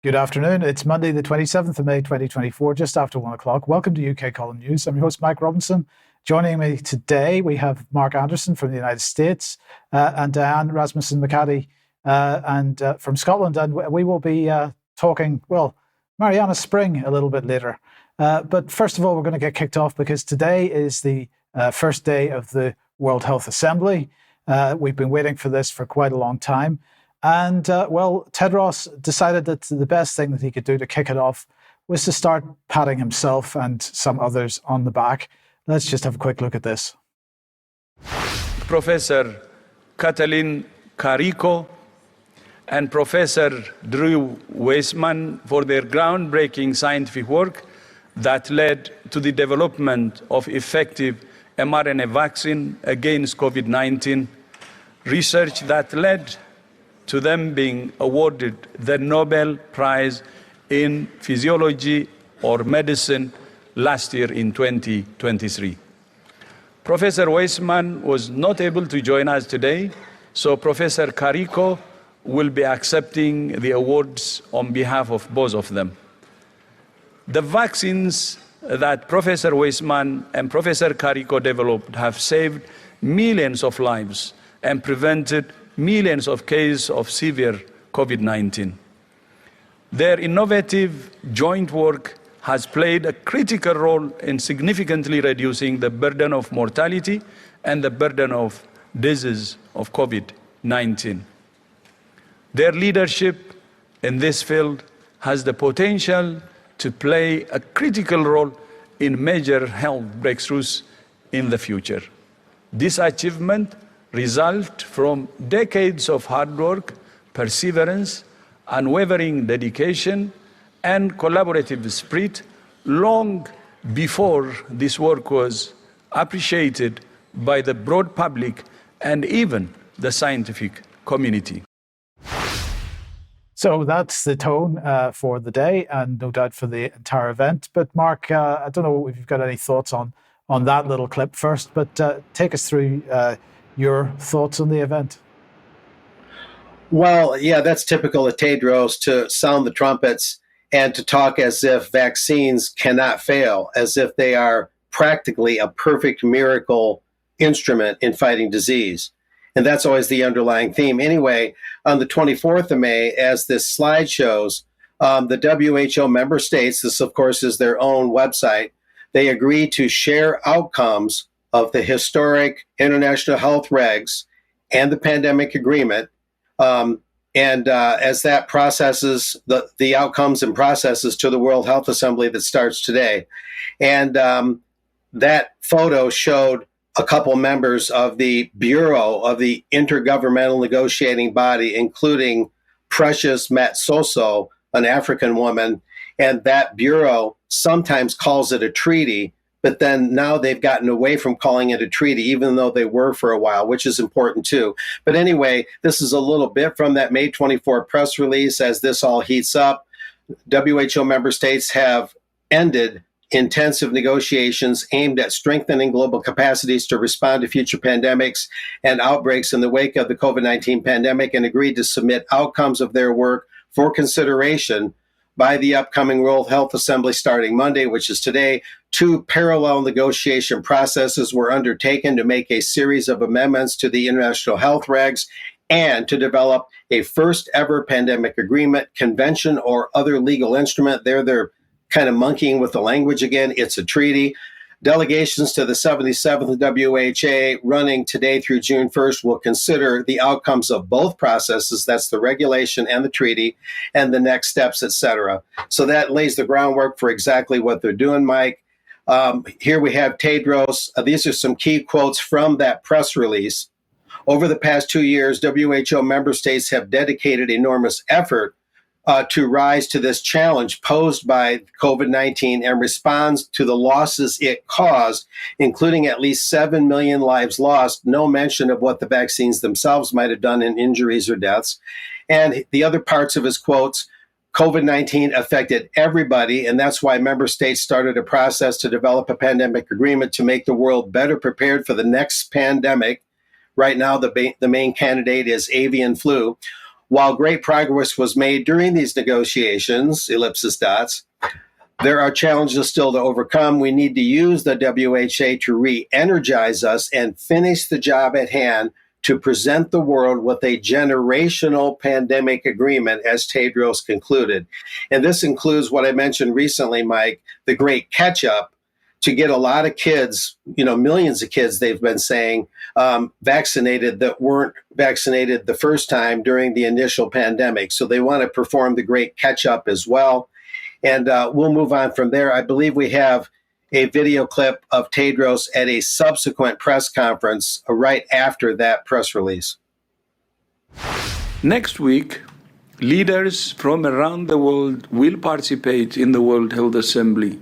Good afternoon. It's Monday, the 27th of May, 2024, just after 1 o'clock. Welcome to UK Column News. I'm your host, Mike Robinson. Joining me today, we have Mark Anderson from the United States and Diane Rasmussen McAdie from Scotland. And we will be talking, Mariana Spring a little bit later. But first of all, we're going to get kicked off because today is the first day of the World Health Assembly. We've been waiting for this for quite a long time. And, Tedros decided that the best thing that he could do to kick it off was to start patting himself and some others on the back. Let's just have a quick look at this. Professor Katalin Kariko and Professor Drew Weissman for their groundbreaking scientific work that led to the development of effective mRNA vaccine against COVID-19, research that led to them being awarded the Nobel Prize in Physiology or Medicine last year in 2023. Professor Weissman was not able to join us today, so Professor Kariko will be accepting the awards on behalf of both of them. The vaccines that Professor Weissman and Professor Kariko developed have saved millions of lives and prevented millions of cases of severe COVID-19. Their innovative joint work has played a critical role in significantly reducing the burden of mortality and the burden of disease of COVID-19. Their leadership in this field has the potential to play a critical role in major health breakthroughs in the future. This achievement result from decades of hard work, perseverance, unwavering dedication, and collaborative spirit long before this work was appreciated by the broad public and even the scientific community. So that's the tone for the day and no doubt for the entire event. But Mark, I don't know if you've got any thoughts on that little clip first, but take us through your thoughts on the event. Well, yeah, that's typical of Tedros to sound the trumpets and to talk as if vaccines cannot fail, as if they are practically a perfect miracle instrument in fighting disease. And that's always the underlying theme. Anyway, on the 24th of May, as this slide shows, the WHO member states, this of course is their own website, they agreed to share outcomes of the historic international health regs and the pandemic agreement. As that processes the outcomes and processes to the World Health Assembly that starts today. And that photo showed a couple members of the Bureau of the Intergovernmental Negotiating Body, including Precious Matsoso, an African woman. And that bureau sometimes calls it a treaty, but then now they've gotten away from calling it a treaty, even though they were for a while, which is important too. But anyway, this is a little bit from that May 24 press release as this all heats up. WHO member states have ended intensive negotiations aimed at strengthening global capacities to respond to future pandemics and outbreaks in the wake of the COVID-19 pandemic and agreed to submit outcomes of their work for consideration by the upcoming World Health Assembly starting Monday, which is today. 2 parallel negotiation processes were undertaken to make a series of amendments to the international health regs and to develop a first ever pandemic agreement, convention, or other legal instrument. They're kind of monkeying with the language again. It's a treaty. Delegations to the 77th WHA running today through June 1st will consider the outcomes of both processes, that's the regulation and the treaty, and the next steps, etc. So that lays the groundwork for exactly what they're doing, Mike. Here we have Tedros. These are some key quotes from that press release. Over the past 2 years, WHO member states have dedicated enormous effort to rise to this challenge posed by COVID-19 and responds to the losses it caused, including at least 7 million lives lost, no mention of what the vaccines themselves might have done in injuries or deaths. And the other parts of his quotes, COVID-19 affected everybody, and that's why member states started a process to develop a pandemic agreement to make the world better prepared for the next pandemic. Right now, the main candidate is avian flu. while great progress was made during these negotiations, ellipsis dots, there are challenges still to overcome. We need to use the WHA to re-energize us and finish the job at hand to present the world with a generational pandemic agreement, as Tedros concluded. And this includes what I mentioned recently, Mike, the great catch-up to get a lot of kids, millions of kids, they've been saying, vaccinated that weren't vaccinated the first time during the initial pandemic. So they want to perform the great catch-up as well. And we'll move on from there. I believe we have a video clip of Tedros at a subsequent press conference right after that press release. Next week, leaders from around the world will participate in the World Health Assembly.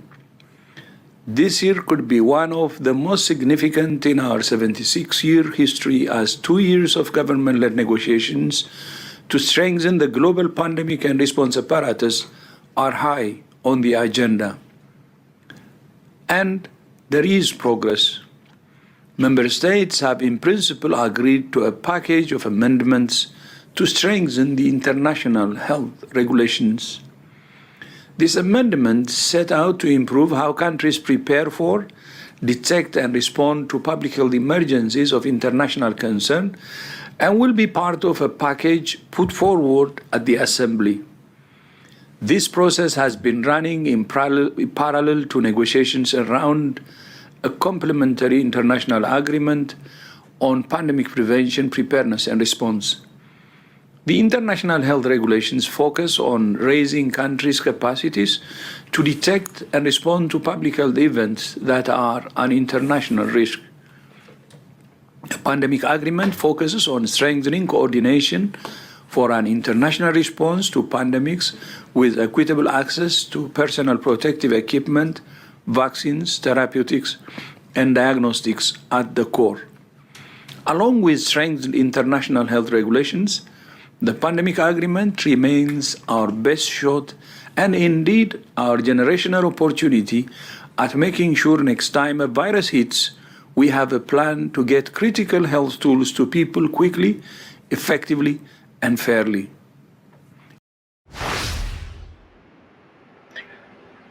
This year could be one of the most significant in our 76-year history, as 2 years of government-led negotiations to strengthen the global pandemic and response apparatus are high on the agenda. And there is progress. Member states have in principle agreed to a package of amendments to strengthen the international health regulations. These amendments set out to improve how countries prepare for, detect and respond to public health emergencies of international concern, and will be part of a package put forward at the Assembly. This process has been running in parallel to negotiations around a complementary international agreement on pandemic prevention, preparedness, and response. The international health regulations focus on raising countries' capacities to detect and respond to public health events that are an international risk. The pandemic agreement focuses on strengthening coordination for an international response to pandemics with equitable access to personal protective equipment, vaccines, therapeutics, and diagnostics at the core. Along with strengthened international health regulations, the pandemic agreement remains our best shot and indeed our generational opportunity at making sure next time a virus hits, we have a plan to get critical health tools to people quickly, effectively, and fairly.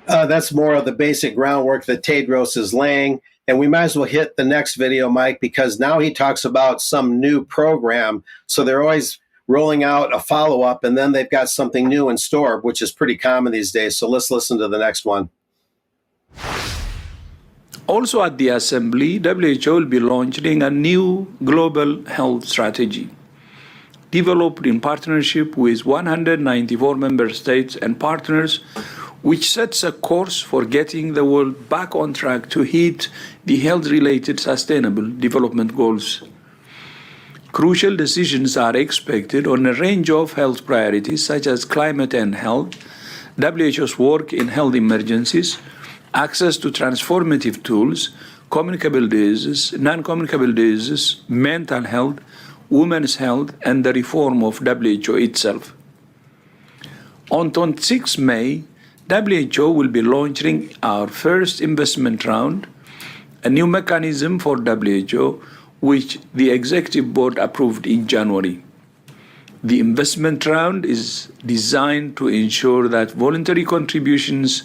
That's more of the basic groundwork that Tedros is laying. And we might as well hit the next video, Mike, because now he talks about some new program. So they're always rolling out a follow-up, and then they've got something new in store, which is pretty common these days. So let's listen to the next one. Also at the Assembly, WHO will be launching a new global health strategy, developed in partnership with 194 member states and partners, which sets a course for getting the world back on track to hit the health-related sustainable development goals. Crucial decisions are expected on a range of health priorities such as climate and health, WHO's work in health emergencies, access to transformative tools, communicable diseases, non-communicable diseases, mental health, women's health, and the reform of WHO itself. On 26 May, WHO will be launching our first investment round, a new mechanism for WHO, which the Executive Board approved in January. The investment round is designed to ensure that voluntary contributions,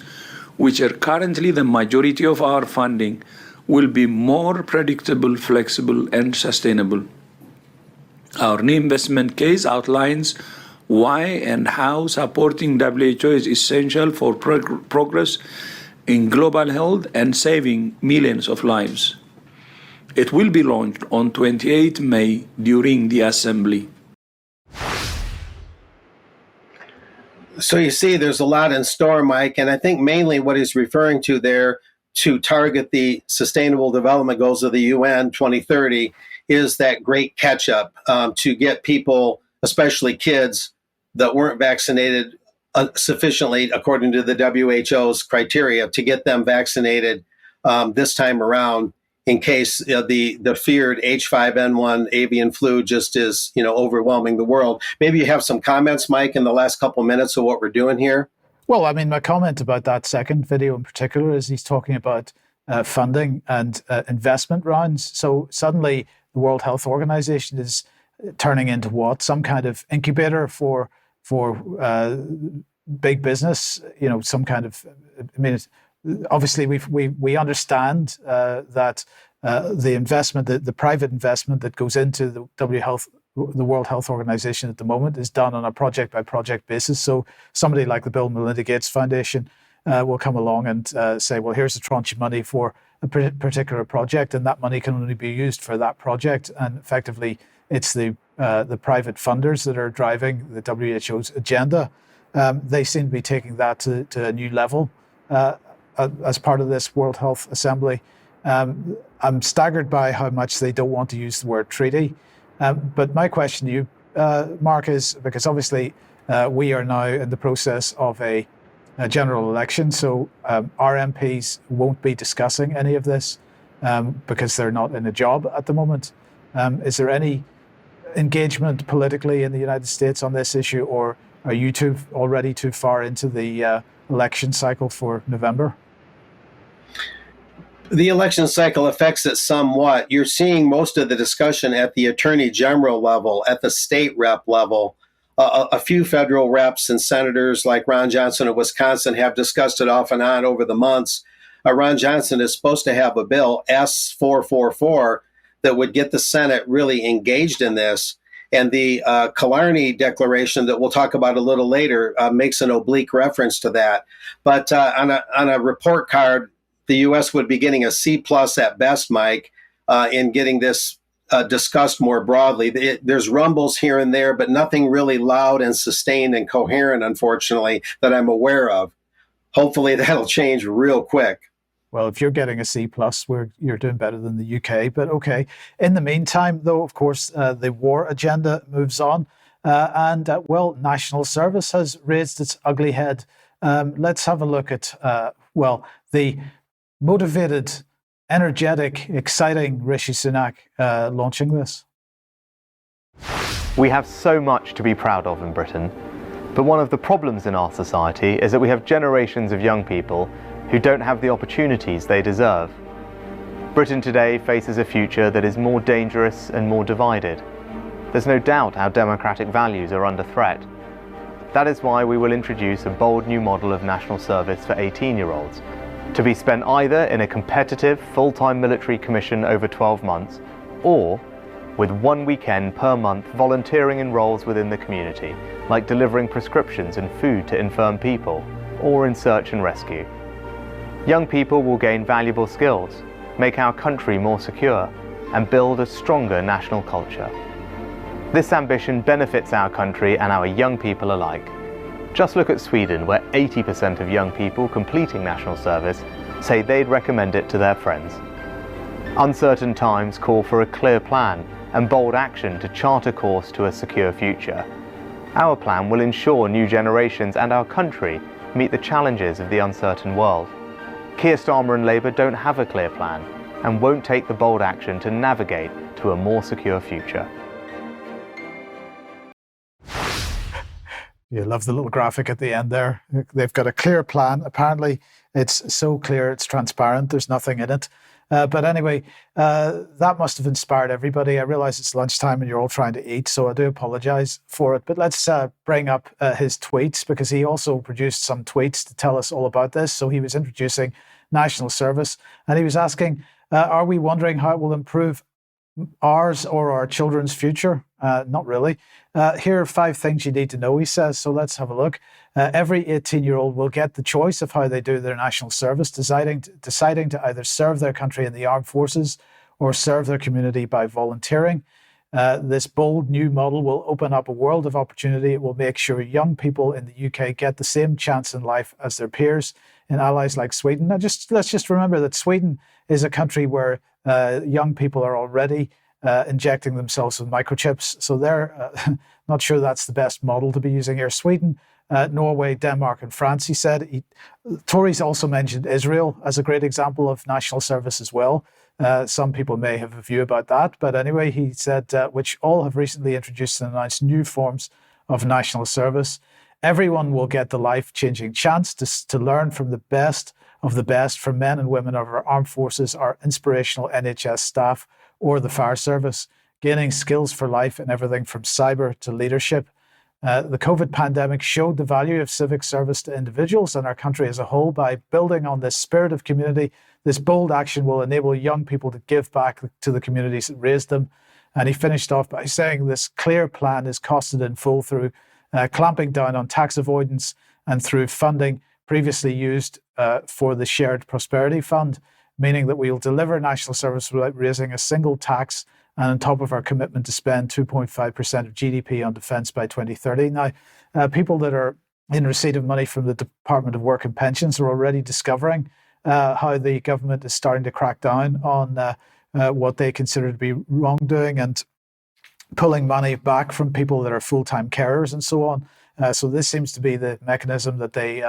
which are currently the majority of our funding, will be more predictable, flexible, and sustainable. Our new investment case outlines why and how supporting WHO is essential for progress in global health and saving millions of lives. It will be launched on 28 May during the Assembly. So you see, there's a lot in store, Mike, and I think mainly what he's referring to there to target the Sustainable Development Goals of the UN 2030 is that great catch-up to get people, especially kids, that weren't vaccinated sufficiently according to the WHO's criteria, to get them vaccinated this time around in case the feared H5N1 avian flu just is overwhelming the world. Maybe you have some comments, Mike, in the last couple of minutes of what we're doing here. Well, I mean, my comment about that second video in particular is he's talking about funding and investment rounds. So suddenly the World Health Organization is turning into what? Some kind of incubator for big business, some kind of, I mean, obviously we understand that the investment, the private investment that goes into the World Health Organization at the moment is done on a project by project basis. So somebody like the Bill and Melinda Gates Foundation will come along and say, well, here's a tranche of money for a particular project, and that money can only be used for that project. And effectively, it's the private funders that are driving the WHO's agenda. They seem to be taking that to a new level as part of this World Health Assembly. I'm staggered by how much they don't want to use the word treaty. But my question to you, Mark, is because obviously we are now in the process of a general election, so our MPs won't be discussing any of this because they're not in a job at the moment. Is there any engagement politically in the United States on this issue, or are you already too far into the election cycle for November? The election cycle affects it somewhat. You're seeing most of the discussion at the attorney general level, at the state rep level. A few federal reps and senators like Ron Johnson of Wisconsin have discussed it off and on over the months. Ron Johnson is supposed to have a bill, S-444, that would get the Senate really engaged in this. And the Killarney Declaration that we'll talk about a little later makes an oblique reference to that. But on a report card, the U.S. would be getting a C+ at best, Mike, in getting this discussed more broadly. There's rumbles here and there, but nothing really loud and sustained and coherent, unfortunately, that I'm aware of. Hopefully that'll change real quick. Well, if you're getting a C+, you're doing better than the UK. But okay. In the meantime, though, of course, the war agenda moves on. And national service has raised its ugly head. Let's have a look at, the motivated, energetic, exciting Rishi Sunak launching this. We have so much to be proud of in Britain, but one of the problems in our society is that we have generations of young people who don't have the opportunities they deserve. Britain today faces a future that is more dangerous and more divided. There's no doubt our democratic values are under threat. That is why we will introduce a bold new model of national service for 18-year-olds, to be spent either in a competitive full-time military commission over 12 months, or with 1 weekend per month volunteering in roles within the community, like delivering prescriptions and food to infirm people, or in search and rescue. Young people will gain valuable skills, make our country more secure, and build a stronger national culture. This ambition benefits our country and our young people alike. Just look at Sweden, where 80% of young people completing national service say they'd recommend it to their friends. Uncertain times call for a clear plan and bold action to chart a course to a secure future. Our plan will ensure new generations and our country meet the challenges of the uncertain world. Keir Starmer and Labour don't have a clear plan and won't take the bold action to navigate to a more secure future. You love the little graphic at the end there. They've got a clear plan. Apparently, it's so clear, it's transparent. There's nothing in it. But anyway, that must have inspired everybody. I realize it's lunchtime and you're all trying to eat, so I do apologize for it. But let's bring up his tweets, because he also produced some tweets to tell us all about this. So he was introducing national service, and he was asking, are we wondering how it will improve ours or our children's future? Not really. Here are 5 things you need to know, he says. So let's have a look. Every 18-year-old will get the choice of how they do their national service, deciding to either serve their country in the armed forces or serve their community by volunteering. This bold new model will open up a world of opportunity. It will make sure young people in the UK get the same chance in life as their peers in allies like Sweden. Now, let's just remember that Sweden is a country where young people are already injecting themselves with microchips. So they're not sure that's the best model to be using here. Sweden, Norway, Denmark, and France, he said. Tories also mentioned Israel as a great example of national service as well. Some people may have a view about that. But anyway, he said, which all have recently introduced and announced new forms of national service. Everyone will get the life-changing chance to learn from the best of the best from men and women of our armed forces, our inspirational NHS staff, or the fire service. gaining skills for life in everything from cyber to leadership. The COVID pandemic showed the value of civic service to individuals and our country as a whole. By building on this spirit of community, this bold action will enable young people to give back to the communities that raised them. And he finished off by saying this clear plan is costed in full through clamping down on tax avoidance and through funding previously used for the Shared Prosperity Fund, meaning that we will deliver national service without raising a single tax, and on top of our commitment to spend 2.5% of GDP on defence by 2030. Now, people that are in receipt of money from the Department of Work and Pensions are already discovering how the government is starting to crack down on what they consider to be wrongdoing and pulling money back from people that are full-time carers and so on. So this seems to be the mechanism that they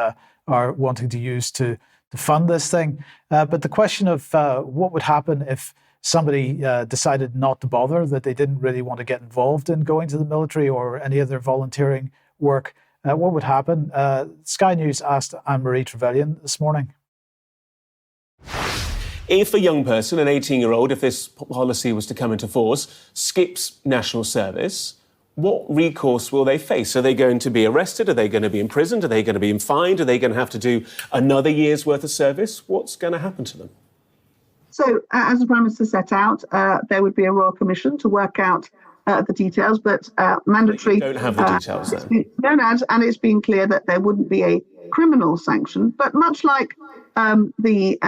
are wanting to use to fund this thing. But the question of what would happen if somebody decided not to bother, that they didn't really want to get involved in going to the military or any other volunteering work, what would happen? Sky News asked Anne-Marie Trevelyan this morning. If a young person, an 18-year-old, if this policy was to come into force, skips national service, what recourse will they face? Are they going to be arrested? Are they going to be imprisoned? Are they going to be fined? Are they going to have to do another year's worth of service? What's going to happen to them? So, as the Prime Minister set out, there would be a Royal Commission to work out the details, but mandatory... You don't have the details, then? And it's been clear that there wouldn't be a criminal sanction, but much like the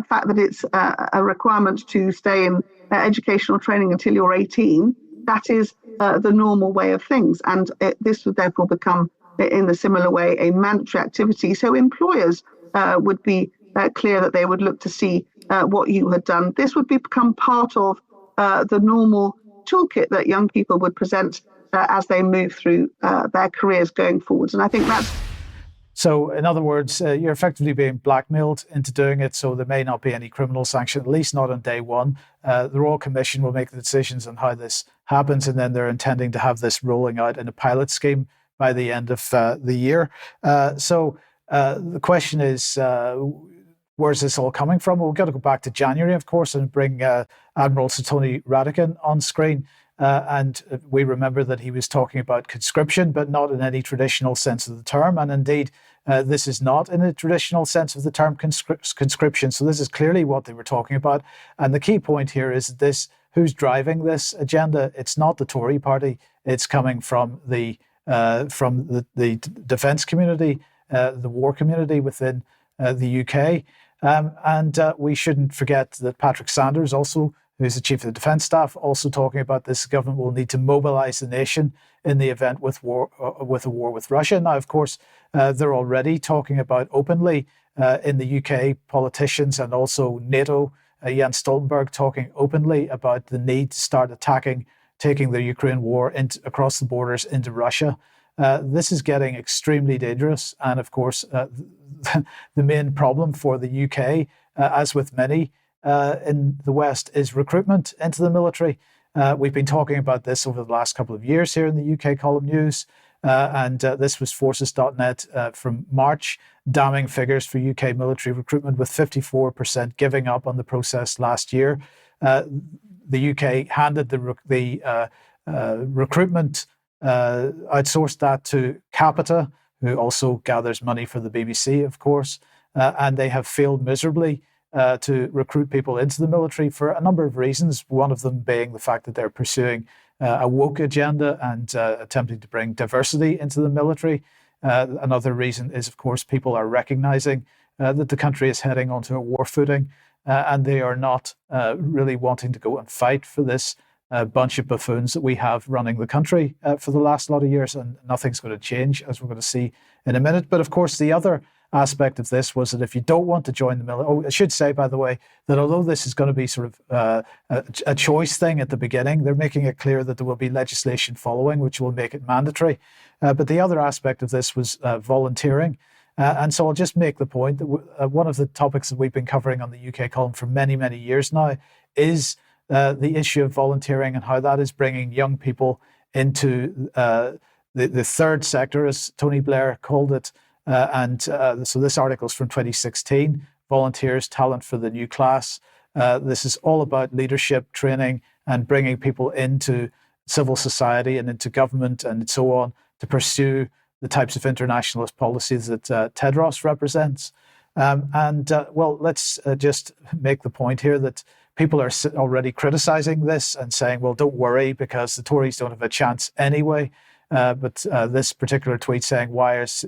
fact that it's a requirement to stay in educational training until you're 18, that is the normal way of things. And this would therefore become, in a similar way, a mandatory activity. So employers would be clear that they would look to see what you had done. This would become part of the normal toolkit that young people would present as they move through their careers going forwards. And I think that's... So, in other words, you're effectively being blackmailed into doing it, so there may not be any criminal sanction, at least not on day one. The Royal Commission will make the decisions on how this happens, and then they're intending to have this rolling out in a pilot scheme by the end of the year. So the question is, where's this all coming from? Well, we've got to go back to January, of course, and bring Admiral Sir Tony Ratigan on screen. And we remember that he was talking about conscription, but not in any traditional sense of the term. And indeed, this is not in a traditional sense of the term conscription. So this is clearly what they were talking about. And the key point here is this: who's driving this agenda? It's not the Tory party. It's coming from the defence community, the war community within the UK. And we shouldn't forget that Patrick Sanders, also, who's the Chief of the Defence Staff, also talking about this government will need to mobilise the nation in the event with a war with Russia. Now, of course, they're already talking about openly in the UK, politicians and also NATO, Jens Stoltenberg talking openly about the need to start taking the Ukraine war across the borders into Russia. This is getting extremely dangerous. And of course, the main problem for the UK, as with many in the West, is recruitment into the military. We've been talking about this over the last couple of years here in the UK Column News. And this was Forces.net from March, damning figures for UK military recruitment, with 54% giving up on the process last year. The UK handed the recruitment, outsourced that to Capita, who also gathers money for the BBC, of course, and they have failed miserably to recruit people into the military for a number of reasons, one of them being the fact that they're pursuing a woke agenda and attempting to bring diversity into the military. Another reason is, of course, people are recognizing that the country is heading onto a war footing, and they are not really wanting to go and fight for this bunch of buffoons that we have running the country for the last lot of years, and nothing's going to change, as we're going to see in a minute. But of course, the other aspect of this was that if you don't want to join the military, I should say, by the way, that although this is going to be sort of a choice thing at the beginning, they're making it clear that there will be legislation following, which will make it mandatory. But the other aspect of this was volunteering. And so I'll just make the point that one of the topics that we've been covering on the UK column for many, many years now is the issue of volunteering and how that is bringing young people into the third sector, as Tony Blair called it. So this article is from 2016, Volunteers, Talent for the New Class. This is all about leadership training and bringing people into civil society and into government and so on to pursue the types of internationalist policies that Tedros represents. Well, let's just make the point here that people are already criticizing this and saying, well, don't worry because the Tories don't have a chance anyway. But this particular tweet saying, why is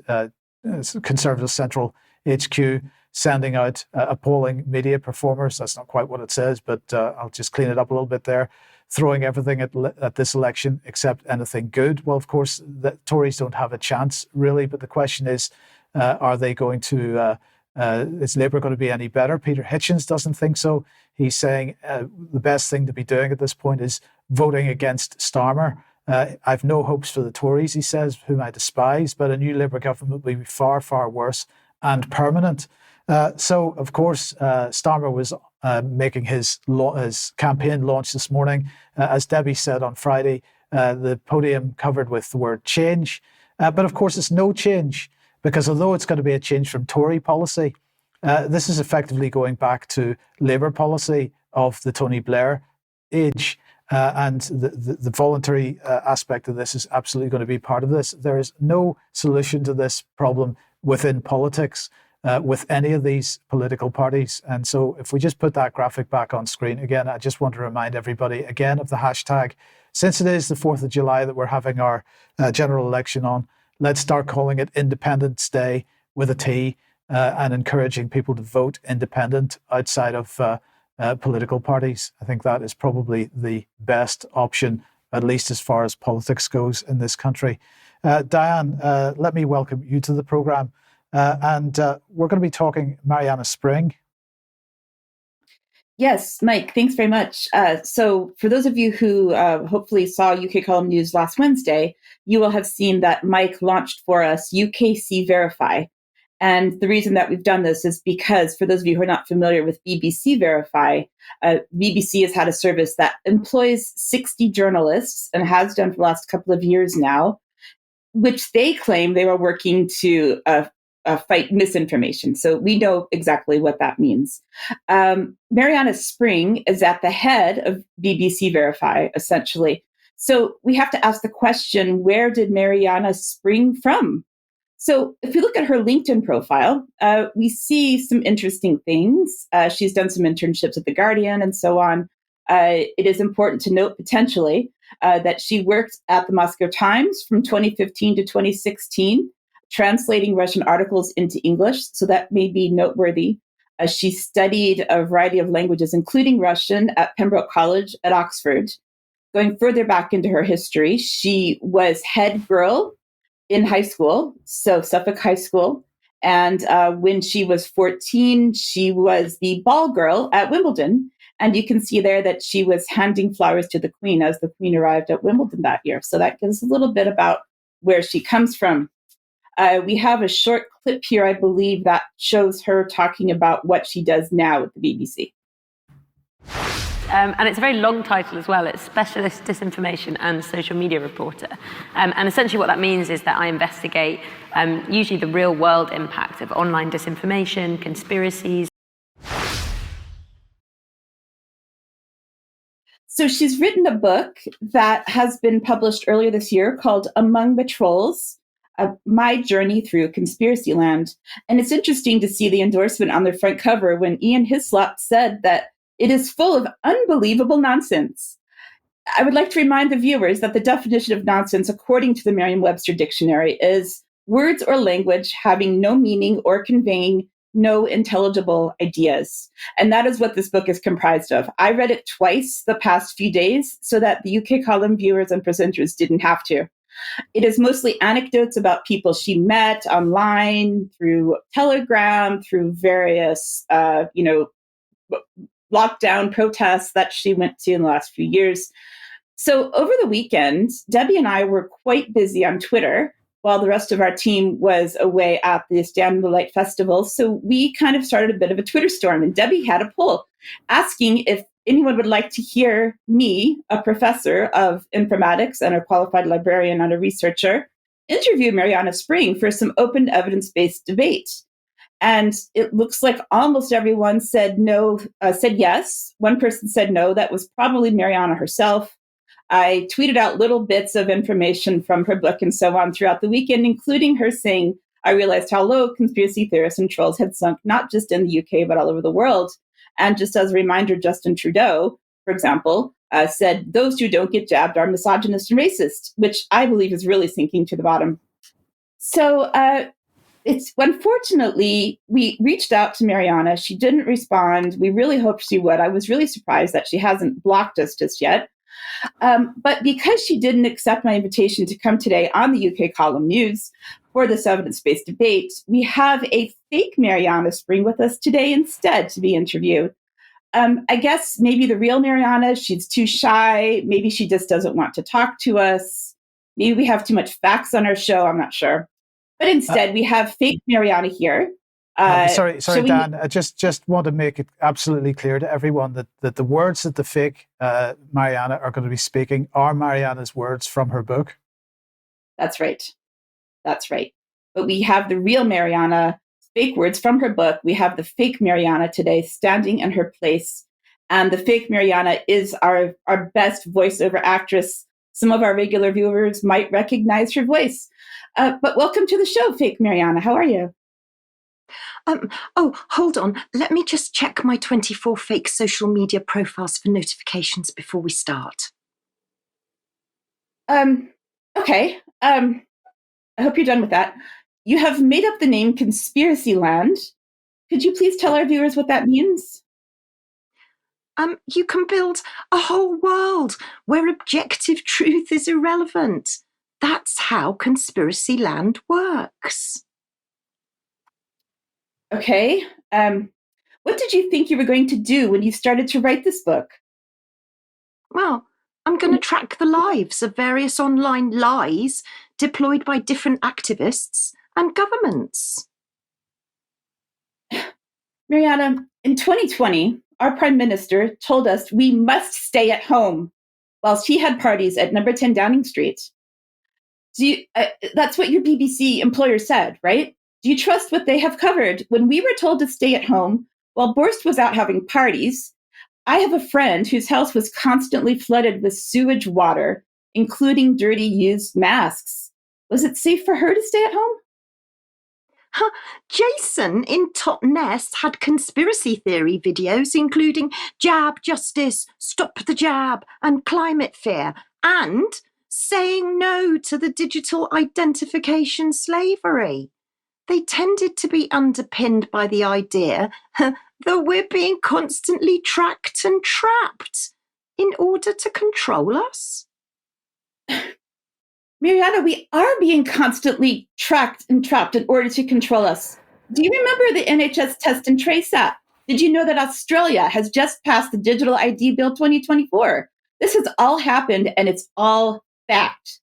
Conservative Central HQ sending out appalling media performers? That's not quite what it says, but I'll just clean it up a little bit there. Throwing everything at this election except anything good. Well, of course, the Tories don't have a chance, really. But the question is, are they going to, is Labour going to be any better? Peter Hitchens doesn't think so. He's saying the best thing to be doing at this point is voting against Starmer. I've no hopes for the Tories, he says, whom I despise, but a new Labour government will be far, far worse and permanent. So, of course, Starmer was making his campaign launch this morning. As Debbie said on Friday, the podium covered with the word change. But of course, it's no change, because although it's going to be a change from Tory policy, this is effectively going back to Labour policy of the Tony Blair age. And the voluntary aspect of this is absolutely going to be part of this. There is no solution to this problem within politics with any of these political parties. And so if we just put that graphic back on screen, again, I just want to remind everybody again of the hashtag. Since it is the 4th of July that we're having our general election on, let's start calling it Independence Day with a T and encouraging people to vote independent outside of political parties. I think that is probably the best option, at least as far as politics goes in this country. Diane, let me welcome you to the programme. And we're going to be talking Marianna Spring. Yes, Mike, thanks very much. So for those of you who hopefully saw UK Column News last Wednesday, you will have seen that Mike launched for us UKC Verify. And the reason that we've done this is because, for those of you who are not familiar with BBC Verify, BBC has had a service that employs 60 journalists and has done for the last couple of years now, which they claim they were working to fight misinformation. So we know exactly what that means. Marianna Spring is at the head of BBC Verify, essentially. So we have to ask the question, where did Marianna spring from? So if we look at her LinkedIn profile, we see some interesting things. She's done some internships at The Guardian and so on. It is important to note potentially that she worked at the Moscow Times from 2015 to 2016, translating Russian articles into English. So that may be noteworthy. She studied a variety of languages, including Russian, at Pembroke College at Oxford. Going further back into her history, she was head girl in high school, so Suffolk High School. And when she was 14, she was the ball girl at Wimbledon. And you can see there that she was handing flowers to the Queen as the Queen arrived at Wimbledon that year. So that gives a little bit about where she comes from. We have a short clip here, I believe, that shows her talking about what she does now at the BBC. And it's a very long title as well. It's Specialist Disinformation and Social Media Reporter. And essentially what that means is that I investigate usually the real world impact of online disinformation, conspiracies. So she's written a book that has been published earlier this year called Among the Trolls, My Journey Through Conspiracy Land. And it's interesting to see the endorsement on the front cover when Ian Hislop said that it is full of unbelievable nonsense. I would like to remind the viewers that the definition of nonsense, according to the Merriam-Webster dictionary, is words or language having no meaning or conveying no intelligible ideas. And that is what this book is comprised of. I read it twice the past few days so that the UK column viewers and presenters didn't have to. It is mostly anecdotes about people she met online, through Telegram, through various, lockdown protests that she went to in the last few years. So over the weekend, Debbie and I were quite busy on Twitter while the rest of our team was away at the Stand in the Light Festival. So we kind of started a bit of a Twitter storm, and Debbie had a poll asking if anyone would like to hear me, a professor of informatics and a qualified librarian and a researcher, interview Marianna Spring for some open evidence-based debate. And it looks like almost everyone said no, said yes. One person said no. That was probably Mariana herself. I tweeted out little bits of information from her book and so on throughout the weekend, including her saying, I realized how low conspiracy theorists and trolls had sunk, not just in the UK, but all over the world. And just as a reminder, Justin Trudeau, for example, said those who don't get jabbed are misogynist and racist, which I believe is really sinking to the bottom. So it's unfortunately, we reached out to Mariana. She didn't respond. We really hoped she would. I was really surprised that she hasn't blocked us just yet. But because she didn't accept my invitation to come today on the UK Column News for this evidence-based debate, we have a fake Mariana Spring with us today instead to be interviewed. I guess maybe the real Mariana, she's too shy. Maybe she just doesn't want to talk to us. Maybe we have too much facts on our show. I'm not sure. But instead, we have fake Mariana here. Sorry, Dan. I just want to make it absolutely clear to everyone that the words that the fake Mariana are going to be speaking are Mariana's words from her book. That's right. That's right. But we have the real Mariana, fake words from her book. We have the fake Mariana today standing in her place. And the fake Mariana is our best voiceover actress. Some of our regular viewers might recognize her voice. But welcome to the show, fake Mariana. How are you? Oh, hold on. Let me just check my 24 fake social media profiles for notifications before we start. Okay. I hope you're done with that. You have made up the name Conspiracy Land. Could you please tell our viewers what that means? You can build a whole world where objective truth is irrelevant. That's how Conspiracy Land works. Okay. What did you think you were going to do when you started to write this book? Well, I'm going to track the lives of various online lies deployed by different activists and governments. Mariana, in 2020, our Prime Minister told us we must stay at home while she had parties at number 10 Downing Street. That's what your BBC employer said, right? Do you trust what they have covered? When we were told to stay at home while Borst was out having parties, I have a friend whose house was constantly flooded with sewage water, including dirty used masks. Was it safe for her to stay at home? Jason in Totnes had conspiracy theory videos, including jab justice, stop the jab, and climate fear, and saying no to the digital identification slavery. They tended to be underpinned by the idea that we're being constantly tracked and trapped in order to control us. Mariana, we are being constantly tracked and trapped in order to control us. Do you remember the NHS Test and Trace app? Did you know that Australia has just passed the Digital ID Bill 2024? This has all happened and it's all fact.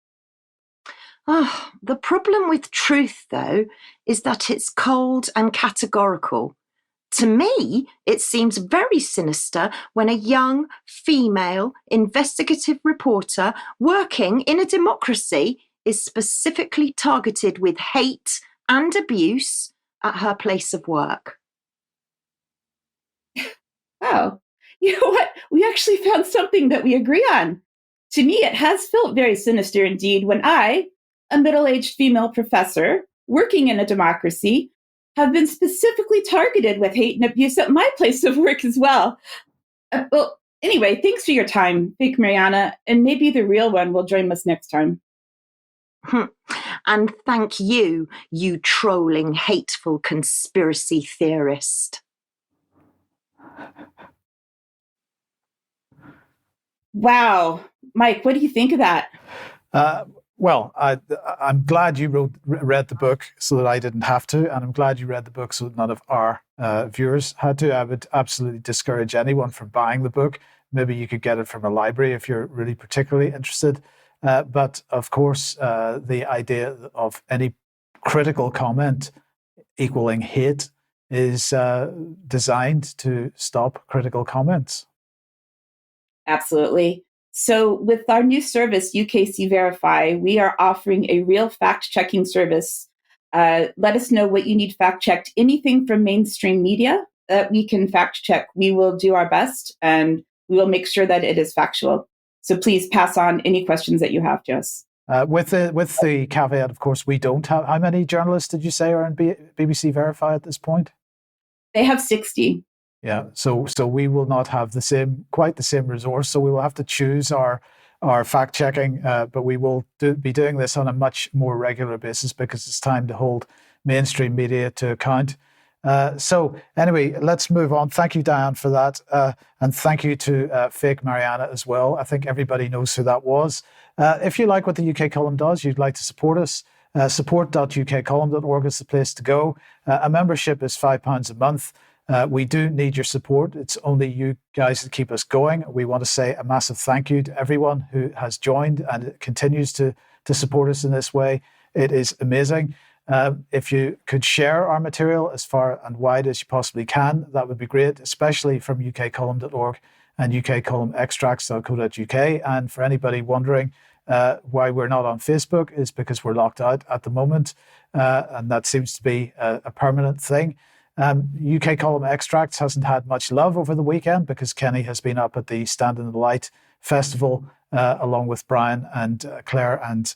Oh, the problem with truth, though, is that it's cold and categorical. To me, it seems very sinister when a young female investigative reporter working in a democracy is specifically targeted with hate and abuse at her place of work. Wow. You know what? We actually found something that we agree on. To me, it has felt very sinister indeed when I, a middle-aged female professor working in a democracy, have been specifically targeted with hate and abuse at my place of work as well. Well, anyway, thanks for your time, fake Mariana, and maybe the real one will join us next time. And thank you, you trolling, hateful conspiracy theorist. Wow. Mike, what do you think of that? Well, I'm glad you read the book so that I didn't have to, and I'm glad you read the book so that none of our viewers had to. I would absolutely discourage anyone from buying the book. Maybe you could get it from a library if you're really particularly interested. But of course, the idea of any critical comment equaling hate is designed to stop critical comments. Absolutely. So with our new service, UKC Verify, we are offering a real fact-checking service Let us know what you need fact-checked. Anything from mainstream media that we can fact-check, we will do our best, and we will make sure that it is factual. So please pass on any questions that you have to us. With the caveat, of course, we don't have. How many journalists did you say are in BBC Verify at this point? They have 60. Yeah, so we will not have quite the same resource. So we will have to choose our fact checking, but we will be doing this on a much more regular basis because it's time to hold mainstream media to account. So anyway, let's move on. Thank you, Diane, for that. And thank you to Fake Mariana as well. I think everybody knows who that was. If you like what the UK Column does, you'd like to support us, support.ukcolumn.org is the place to go. A membership is £5 a month. We do need your support. It's only you guys that keep us going. We want to say a massive thank you to everyone who has joined and continues to support us in this way. It is amazing. If you could share our material as far and wide as you possibly can, that would be great, especially from ukcolumn.org and ukcolumnextracts.co.uk. And for anybody wondering why we're not on Facebook, is because we're locked out at the moment, and that seems to be a permanent thing. UK Column Extracts hasn't had much love over the weekend because Kenny has been up at the Stand in the Light festival along with Brian and Claire and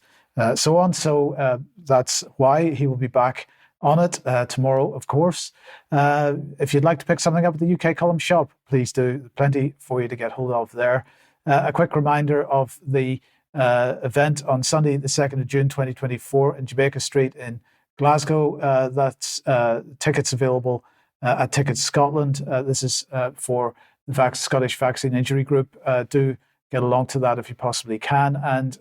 so on. So that's why he will be back on it tomorrow, of course. If you'd like to pick something up at the UK Column shop, please do. Plenty for you to get hold of there. A quick reminder of the event on Sunday, the 2nd of June 2024 in Jamaica Street in Glasgow. That's tickets available at Tickets Scotland. This is for the Scottish Vaccine Injury Group. Do get along to that if you possibly can. And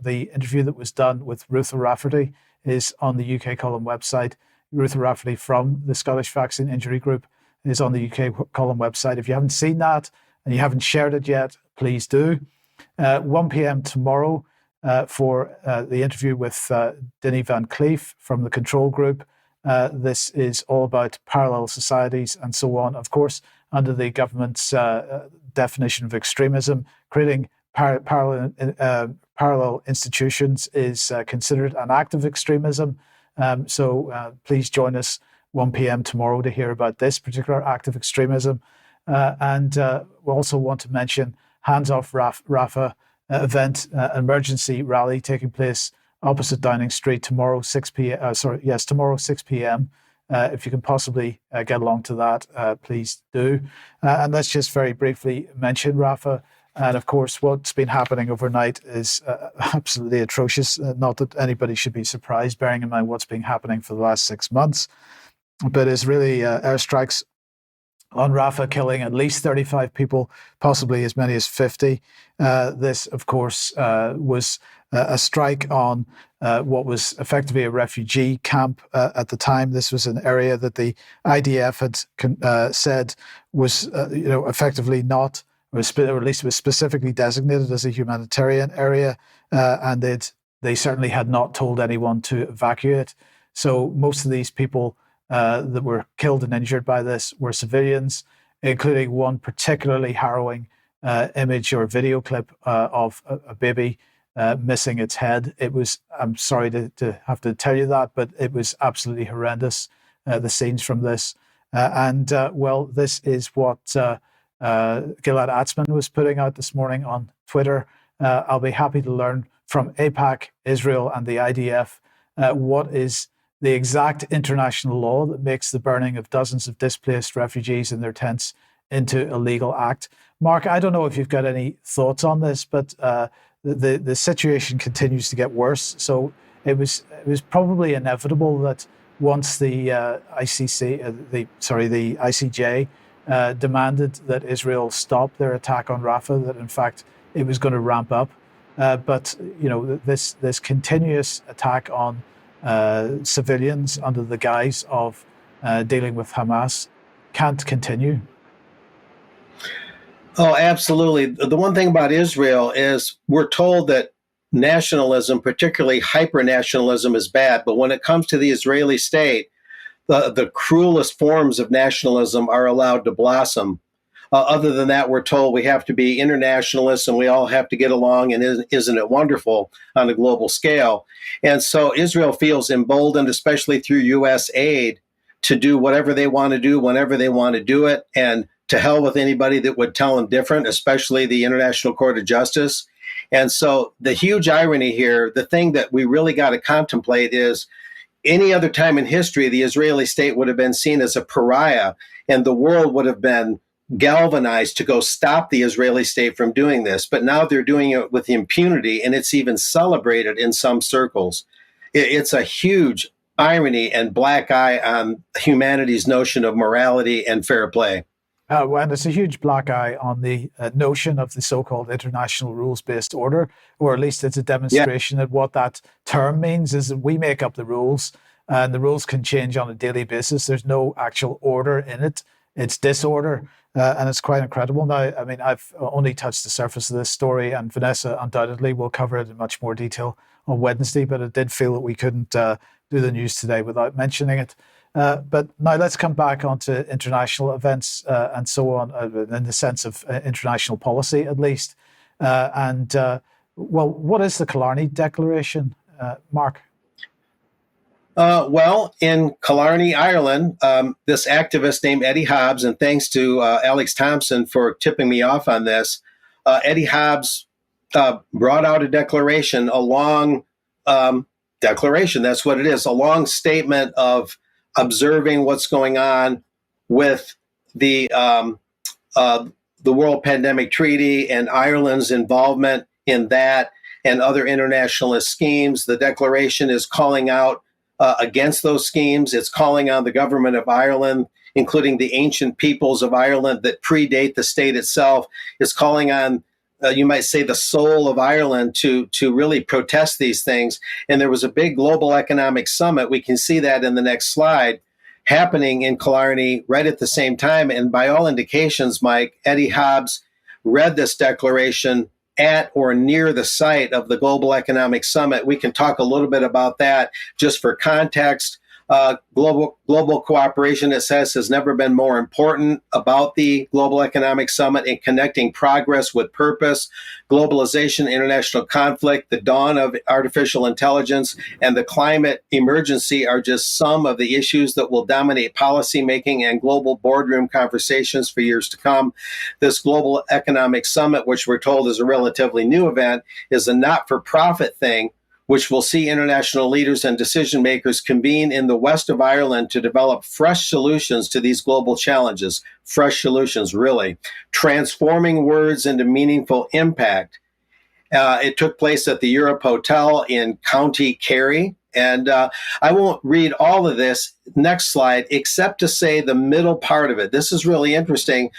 the interview that was done with Ruth O'Rafferty is on the UK Column website. Ruth O'Rafferty from the Scottish Vaccine Injury Group is on the UK Column website. If you haven't seen that and you haven't shared it yet, please do. 1 p.m. tomorrow for the interview with Dinny Van Cleef from the Control Group. This is all about parallel societies and so on. Of course, under the government's definition of extremism, creating parallel institutions is considered an act of extremism. So please join us 1 p.m. tomorrow to hear about this particular act of extremism. And we also want to mention Hands Off Rafah event, emergency rally taking place opposite Downing Street tomorrow, 6 p.m. Tomorrow, 6 p.m. If you can possibly get along to that, please do. And let's just very briefly mention Rafah. And of course, what's been happening overnight is absolutely atrocious. Not that anybody should be surprised, bearing in mind what's been happening for the last 6 months. But Israeli airstrikes on Rafah, killing at least 35 people, possibly as many as 50. This, of course, was a strike on what was effectively a refugee camp at the time. This was an area that the IDF had said was, effectively not, or at least was specifically designated as a humanitarian area, and they certainly had not told anyone to evacuate. So most of these people that were killed and injured by this were civilians, including one particularly harrowing image or video clip of a baby missing its head. It was, I'm sorry to have to tell you that, but it was absolutely horrendous, the scenes from this. This is what Gilad Atzmon was putting out this morning on Twitter. I'll be happy to learn from AIPAC, Israel, and the IDF what is the exact international law that makes the burning of dozens of displaced refugees in their tents into a legal act. Mark, I don't know if you've got any thoughts on this, but the situation continues to get worse. So it was probably inevitable that once the ICJ demanded that Israel stop their attack on Rafah, that in fact it was going to ramp up. But this continuous attack on civilians under the guise of dealing with Hamas can't continue. Oh, absolutely. The one thing about Israel is we're told that nationalism, particularly hyper-nationalism, is bad. But when it comes to the Israeli state, the cruelest forms of nationalism are allowed to blossom. Other than that, we're told we have to be internationalists and we all have to get along, and isn't it wonderful on a global scale? And so Israel feels emboldened, especially through U.S. aid, to do whatever they want to do whenever they want to do it, and to hell with anybody that would tell them different, especially the International Court of Justice. And so the huge irony here, the thing that we really got to contemplate is, any other time in history, the Israeli state would have been seen as a pariah, and the world would have been galvanized to go stop the Israeli state from doing this. But now they're doing it with impunity, and it's even celebrated in some circles. It's a huge irony and black eye on humanity's notion of morality and fair play. And it's a huge black eye on the notion of the so-called international rules-based order, or at least it's a demonstration that what that term means is that we make up the rules, and the rules can change on a daily basis. There's no actual order in it. It's disorder, and it's quite incredible. Now, I mean, I've only touched the surface of this story, and Vanessa undoubtedly will cover it in much more detail on Wednesday, but it did feel that we couldn't do the news today without mentioning it. But now let's come back onto international events and so on, in the sense of international policy, at least. Well, what is the Killarney Declaration, Mark? Well, in Killarney, Ireland, this activist named Eddie Hobbs, and thanks to Alex Thompson for tipping me off on this, Eddie Hobbs brought out a declaration, a long declaration, that's what it is, a long statement of observing what's going on with the World Pandemic Treaty and Ireland's involvement in that and other internationalist schemes. The declaration is calling out against those schemes. It's calling on the government of Ireland, including the ancient peoples of Ireland that predate the state itself. It's calling on, you might say, the soul of Ireland to really protest these things. And there was a big global economic summit. We can see that in the next slide, happening in Killarney right at the same time. And by all indications, Mike, Eddie Hobbs read this declaration at or near the site of the Global Economic Summit. We can talk a little bit about that just for context. Global cooperation, it says, has never been more important about the Global Economic Summit in connecting progress with purpose. Globalization, international conflict, the dawn of artificial intelligence, and the climate emergency are just some of the issues that will dominate policymaking and global boardroom conversations for years to come. This Global Economic Summit, which we're told is a relatively new event, is a not-for-profit thing, which will see international leaders and decision makers convene in the west of Ireland to develop fresh solutions to these global challenges. Fresh solutions, really. Transforming words into meaningful impact. It took place at the Europe Hotel in County Kerry. And I won't read all of this, next slide, except to say the middle part of it. This is really interesting.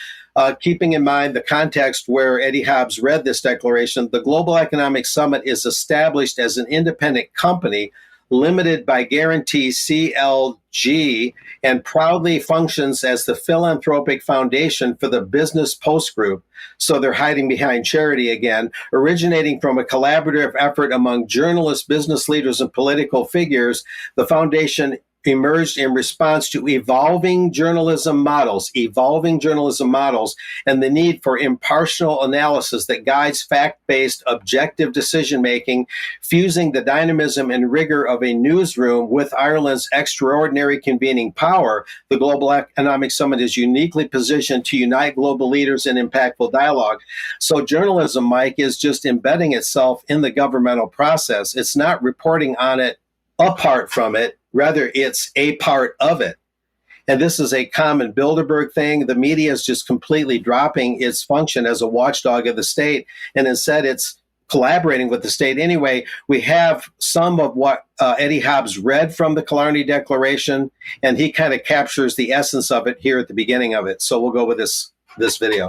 Keeping in mind the context where Eddie Hobbs read this declaration, the Global Economic Summit is established as an independent company limited by guarantee CLG and proudly functions as the philanthropic foundation for the Business Post Group. So they're hiding behind charity again, originating from a collaborative effort among journalists, business leaders, and political figures. The foundation emerged in response to evolving journalism models, and the need for impartial analysis that guides fact-based, objective decision-making, fusing the dynamism and rigor of a newsroom with Ireland's extraordinary convening power. The Global Economic Summit is uniquely positioned to unite global leaders in impactful dialogue. So journalism, Mike, is just embedding itself in the governmental process. It's not reporting on it apart from it. Rather, it's a part of it. And this is a common Bilderberg thing. The media is just completely dropping its function as a watchdog of the state, and instead it's collaborating with the state. Anyway, we have some of what Eddie Hobbs read from the Killarney Declaration, and he kind of captures the essence of it here at the beginning of it. So we'll go with this video.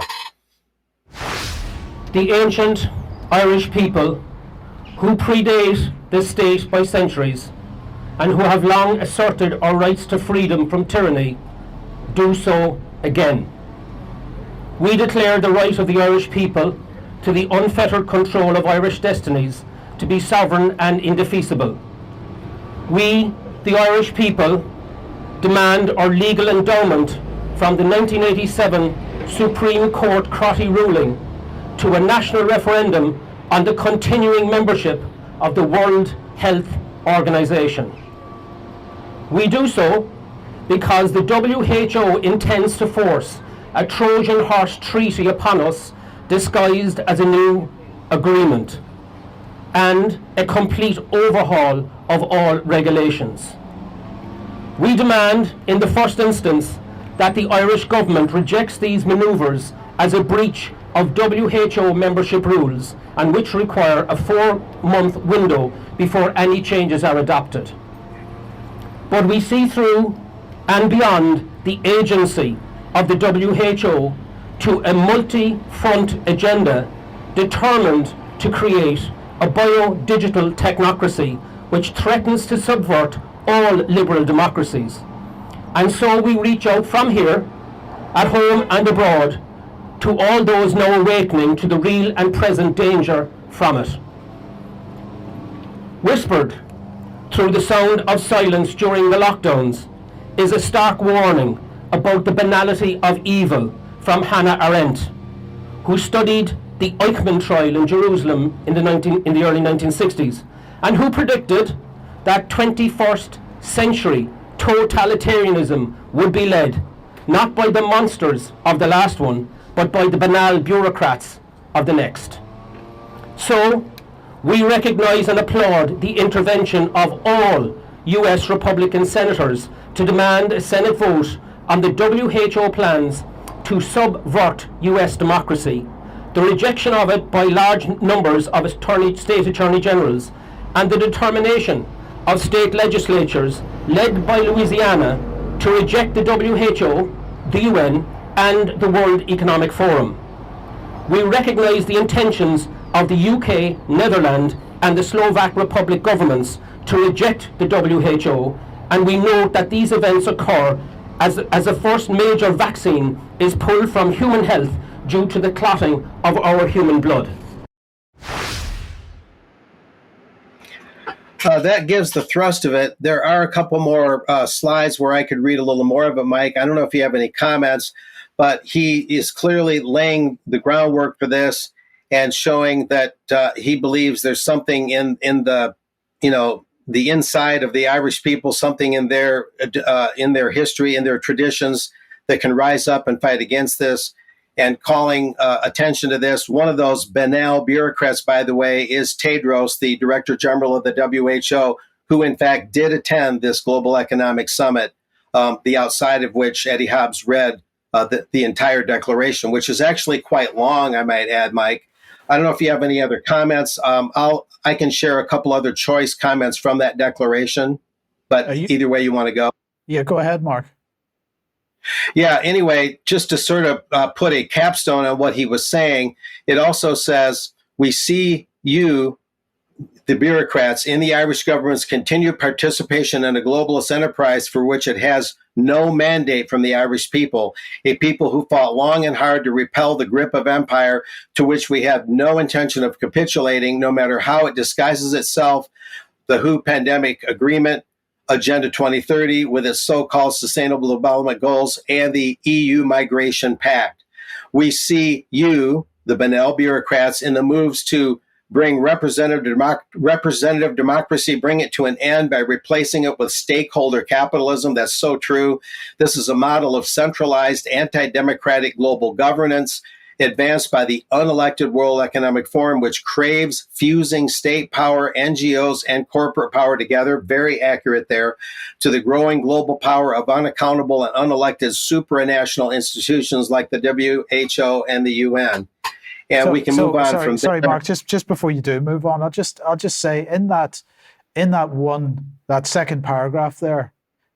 The ancient Irish people who predate the state by centuries and who have long asserted our rights to freedom from tyranny, do so again. We declare the right of the Irish people to the unfettered control of Irish destinies to be sovereign and indefeasible. We, the Irish people, demand our legal endowment from the 1987 Supreme Court Crotty ruling to a national referendum on the continuing membership of the World Health Organization. We do so because the WHO intends to force a Trojan horse treaty upon us disguised as a new agreement and a complete overhaul of all regulations. We demand, in the first instance, that the Irish government rejects these manoeuvres as a breach of WHO membership rules and which require a 4-month window before any changes are adopted. But we see through and beyond the agency of the WHO to a multi-front agenda determined to create a bio-digital technocracy which threatens to subvert all liberal democracies. And so we reach out from here, at home and abroad, to all those now awakening to the real and present danger from it. Whispered through the sound of silence during the lockdowns is a stark warning about the banality of evil from Hannah Arendt, who studied the Eichmann trial in Jerusalem in the early 1960s, and who predicted that 21st century totalitarianism would be led not by the monsters of the last one, but by the banal bureaucrats of the next. So, we recognize and applaud the intervention of all US Republican senators to demand a Senate vote on the WHO plans to subvert US democracy, the rejection of it by large numbers of state attorney generals, and the determination of state legislatures led by Louisiana to reject the WHO, the UN, and the World Economic Forum. We recognise the intentions of the UK, Netherlands, and the Slovak Republic governments to reject the WHO, and we note that these events occur as the first major vaccine is pulled from human health due to the clotting of our human blood. That gives the thrust of it. There are a couple more slides where I could read a little more of it, Mike. I don't know if you have any comments, but he is clearly laying the groundwork for this and showing that he believes there's something in the, the inside of the Irish people, something in their history, in their traditions that can rise up and fight against this, and calling attention to this. One of those banal bureaucrats, by the way, is Tedros, the Director General of the WHO, who in fact did attend this Global Economic Summit, the outside of which Eddie Hobbs read the entire declaration, which is actually quite long, I might add, Mike. I don't know if you have any other comments. I can share a couple other choice comments from that declaration, but either way you want to go. Yeah, go ahead, Mark. Yeah, anyway, just to sort of put a capstone on what he was saying, it also says, we see you, the bureaucrats, in the Irish government's continued participation in a globalist enterprise for which it has no mandate from the Irish people, a people who fought long and hard to repel the grip of empire to which we have no intention of capitulating, no matter how it disguises itself, the WHO pandemic agreement, Agenda 2030 with its so-called Sustainable Development Goals, and the EU Migration Pact. We see you, the banal bureaucrats, in the moves to bring representative democracy, bring it to an end by replacing it with stakeholder capitalism. That's so true. This is a model of centralized anti-democratic global governance advanced by the unelected World Economic Forum, which craves fusing state power, NGOs, and corporate power together, very accurate there, to the growing global power of unaccountable and unelected supranational institutions like the WHO and the UN. And we can move on from there. Sorry, Mark, just before you do move on, I'll just say in that second paragraph there,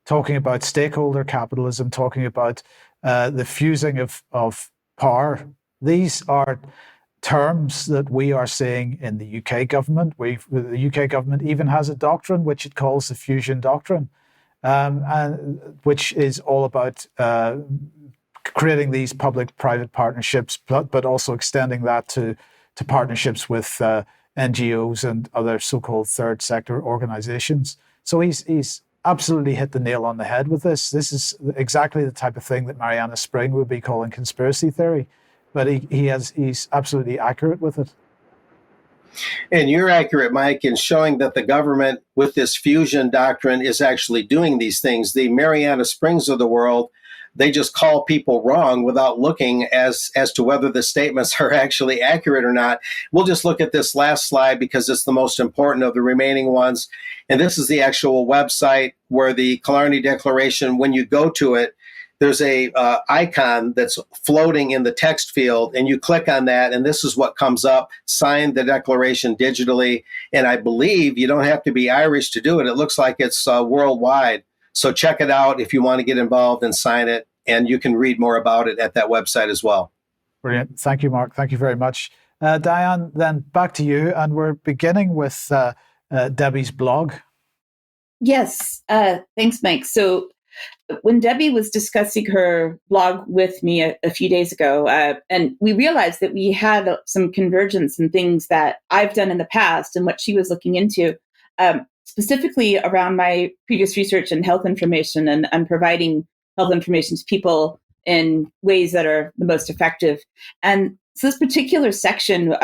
talking about stakeholder capitalism, talking about the fusing of power. These are terms that we are seeing in the UK government. The UK government even has a doctrine which it calls the fusion doctrine, and which is all about creating these public-private partnerships, but also extending that to partnerships with NGOs and other so-called third sector organizations. So he's absolutely hit the nail on the head with this. This is exactly the type of thing that Mariana Spring would be calling conspiracy theory, but he's absolutely accurate with it. And you're accurate, Mike, in showing that the government with this fusion doctrine is actually doing these things. The Mariana Springs of the world, they just call people wrong without looking as to whether the statements are actually accurate or not. We'll just look at this last slide because it's the most important of the remaining ones. And this is the actual website where the Killarney Declaration, when you go to it, there's a icon that's floating in the text field, and you click on that, and this is what comes up: sign the declaration digitally. And I believe you don't have to be Irish to do it. It looks like it's worldwide. So check it out if you want to get involved and sign it, and you can read more about it at that website as well. Brilliant. Thank you, Mark. Thank you very much. Diane, then back to you, and we're beginning with Debbie's blog. Yes, thanks, Mike. So when Debbie was discussing her blog with me a few days ago, and we realized that we had some convergence in things that I've done in the past and what she was looking into, specifically around my previous research in health information and providing health information to people in ways that are the most effective. And so this particular section,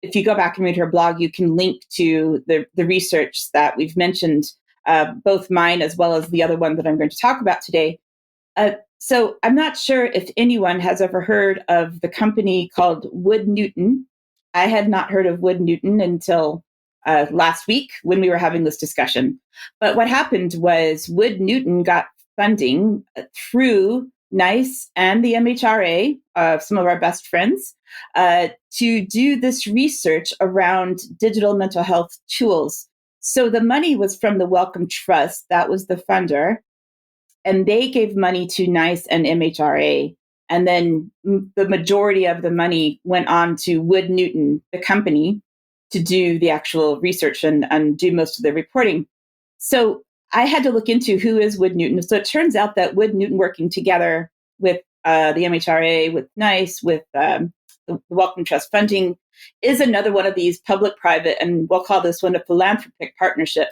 if you go back and read her blog, you can link to the research that we've mentioned, both mine as well as the other one that I'm going to talk about today. So I'm not sure if anyone has ever heard of the company called Wood Newton. I had not heard of Wood Newton until last week when we were having this discussion. But what happened was Wood Newton got funding through NICE and the MHRA, some of our best friends, to do this research around digital mental health tools. So the money was from the Wellcome Trust, that was the funder, and they gave money to NICE and MHRA. And then the majority of the money went on to Wood Newton, the company, to do the actual research and do most of the reporting. So I had to look into who is Wood Newton. So it turns out that Wood Newton, working together with the MHRA, with NICE, with the Wellcome Trust funding, is another one of these public-private, and we'll call this one a philanthropic partnership.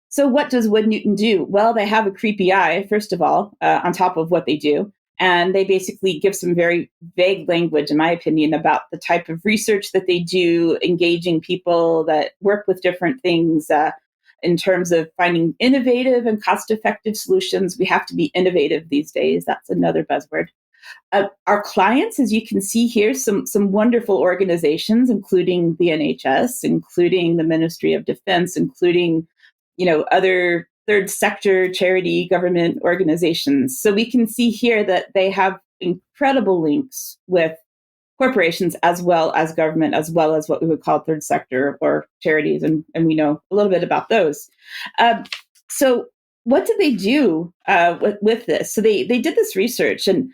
So what does Wood Newton do? Well, they have a creepy eye, first of all, on top of what they do. And they basically give some very vague language, in my opinion, about the type of research that they do, engaging people that work with different things in terms of finding innovative and cost-effective solutions. We have to be innovative these days. That's another buzzword. Our clients, as you can see here, some wonderful organizations, including the NHS, including the Ministry of Defense, including other third sector charity government organizations. So we can see here that they have incredible links with corporations as well as government, as well as what we would call third sector or charities. And we know a little bit about those. So what did they do with this? So they did this research, and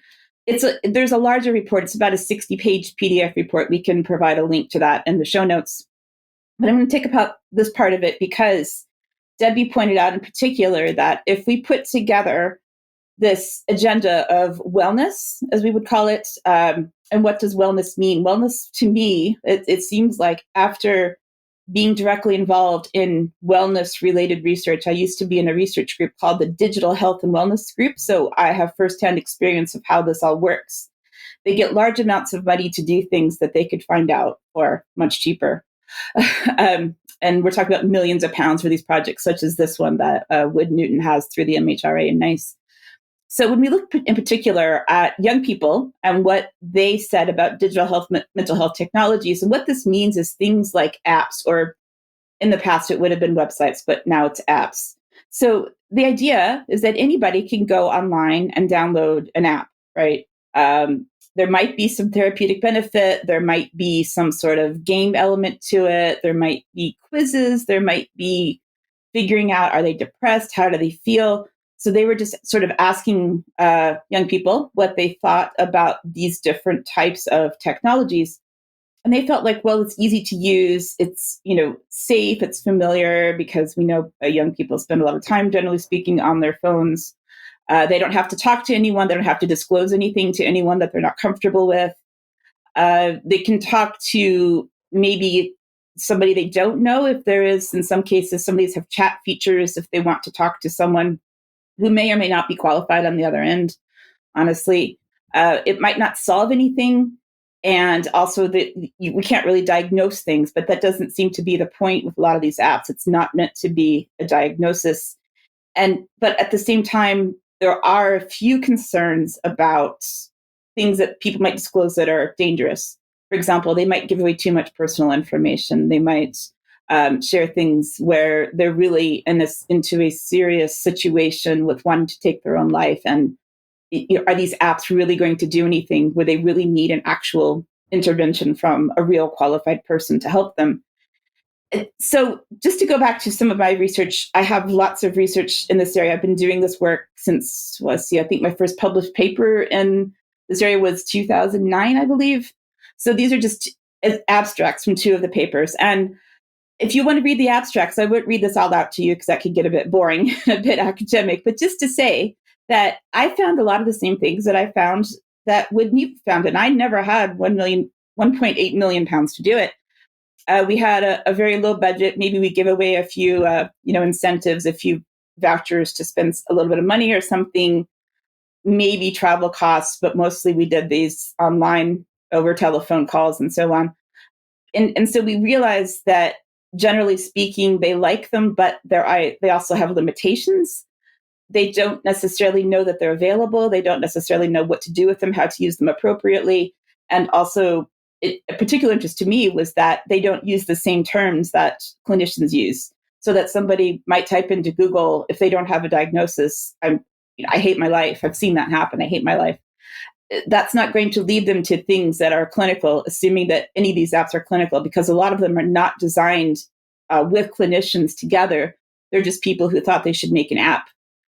there's a larger report. It's about a 60-page PDF report. We can provide a link to that in the show notes. But I'm going to take about this part of it because Debbie pointed out in particular that if we put together this agenda of wellness, as we would call it, and what does wellness mean? Wellness, to me, it seems like after being directly involved in wellness-related research, I used to be in a research group called the Digital Health and Wellness Group, so I have firsthand experience of how this all works. They get large amounts of money to do things that they could find out for much cheaper. And we're talking about millions of pounds for these projects, such as this one that Wood Newton has through the MHRA and NICE. So when we look in particular at young people and what they said about digital health, mental health technologies, and what this means is things like apps, or in the past it would have been websites, but now it's apps. So the idea is that anybody can go online and download an app, right? There might be some therapeutic benefit. There might be some sort of game element to it. There might be quizzes. There might be figuring out, are they depressed? How do they feel? So they were just sort of asking young people what they thought about these different types of technologies. And they felt like, well, it's easy to use. It's, safe. It's familiar, because we know young people spend a lot of time, generally speaking, on their phones. They don't have to talk to anyone. They don't have to disclose anything to anyone that they're not comfortable with. They can talk to maybe somebody they don't know. If there is, in some cases, some of these have chat features if they want to talk to someone who may or may not be qualified on the other end. Honestly, it might not solve anything. And also that we can't really diagnose things, but that doesn't seem to be the point with a lot of these apps. It's not meant to be a diagnosis. But at the same time, there are a few concerns about things that people might disclose that are dangerous. For example, they might give away too much personal information. They might share things where they're really into a serious situation with wanting to take their own life. And are these apps really going to do anything where they really need an actual intervention from a real qualified person to help them? So just to go back to some of my research, I have lots of research in this area. I've been doing this work since, I think my first published paper in this area was 2009, I believe. So these are just abstracts from two of the papers. And if you want to read the abstracts, I won't read this all out to you because that could get a bit boring, a bit academic. But just to say that I found a lot of the same things that I found that Whitney found. And I never had 1.8 million pounds to do it. We had a very low budget. Maybe we give away a few, incentives, a few vouchers to spend a little bit of money or something, maybe travel costs, but mostly we did these online over telephone calls and so on. And so we realized that generally speaking, they like them, but they also have limitations. They don't necessarily know that they're available. They don't necessarily know what to do with them, how to use them appropriately. And also, a particular interest to me was that they don't use the same terms that clinicians use. So that somebody might type into Google, if they don't have a diagnosis, I hate my life. I've seen that happen. I hate my life. That's not going to lead them to things that are clinical, assuming that any of these apps are clinical, because a lot of them are not designed with clinicians together. They're just people who thought they should make an app.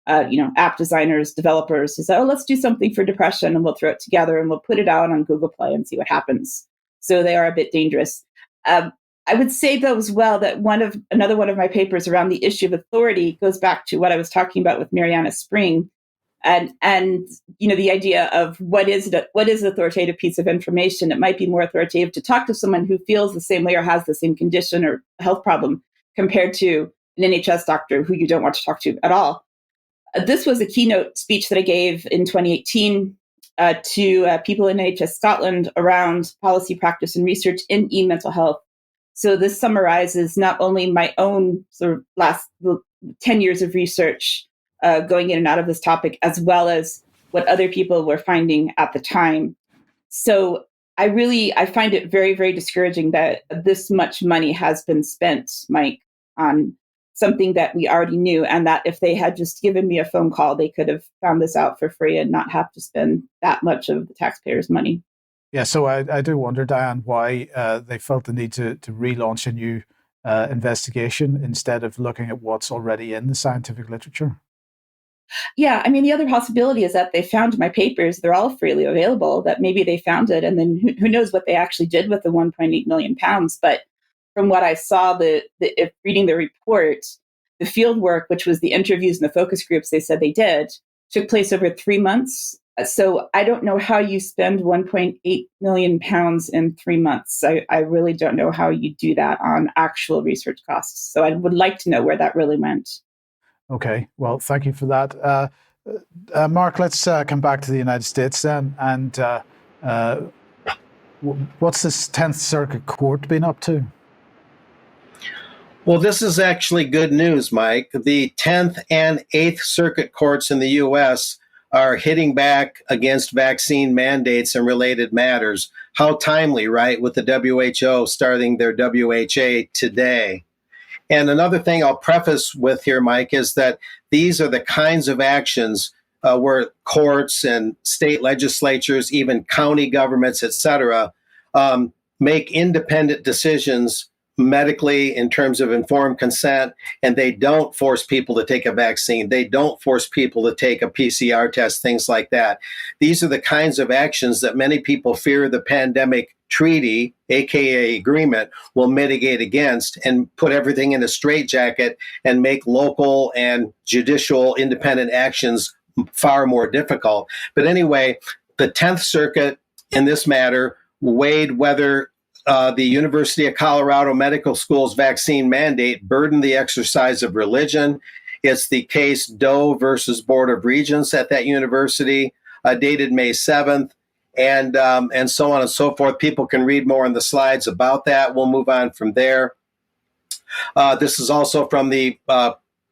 App designers, developers who say, let's do something for depression and we'll throw it together and we'll put it out on Google Play and see what happens. So they are a bit dangerous. I would say, though, as well, that another one of my papers around the issue of authority goes back to what I was talking about with Mariana Spring, and the idea of what is an authoritative piece of information. It might be more authoritative to talk to someone who feels the same way or has the same condition or health problem compared to an NHS doctor who you don't want to talk to at all. This was a keynote speech that I gave in 2018 to people in NHS Scotland around policy, practice, and research in e-mental health. So this summarizes not only my own sort of last 10 years of research going in and out of this topic, as well as what other people were finding at the time. So I find it very, very discouraging that this much money has been spent, Mike, on something that we already knew, and that if they had just given me a phone call, they could have found this out for free and not have to spend that much of the taxpayers' money. Yeah, so I do wonder, Diane, why they felt the need to relaunch a new investigation instead of looking at what's already in the scientific literature. Yeah, I mean, the other possibility is that they found my papers. They're all freely available, that maybe they found it, and then who knows what they actually did with the 1.8 million pounds. But from what I saw, reading the report, the field work, which was the interviews and the focus groups they said they did, took place over 3 months. So I don't know how you spend 1.8 million pounds in 3 months. I really don't know how you do that on actual research costs. So I would like to know where that really went. Okay, well, thank you for that. Mark, let's come back to the United States then. And what's this 10th Circuit Court been up to? Well, this is actually good news, Mike. The 10th and 8th Circuit Courts in the U.S. are hitting back against vaccine mandates and related matters. How timely, right, with the WHO starting their WHA today. And another thing I'll preface with here, Mike, is that these are the kinds of actions where courts and state legislatures, even county governments, et cetera, make independent decisions medically in terms of informed consent, and they don't force people to take a vaccine. They don't force people to take a PCR test, things like that. These are the kinds of actions that many people fear the pandemic treaty, aka agreement, will mitigate against and put everything in a straitjacket and make local and judicial independent actions far more difficult. But anyway, the 10th Circuit in this matter weighed whether the University of Colorado Medical School's vaccine mandate burdened the exercise of religion. It's the case Doe versus Board of Regents at that university, dated May 7th, and so on and so forth. People can read more in the slides about that. We'll move on from there. This is also from the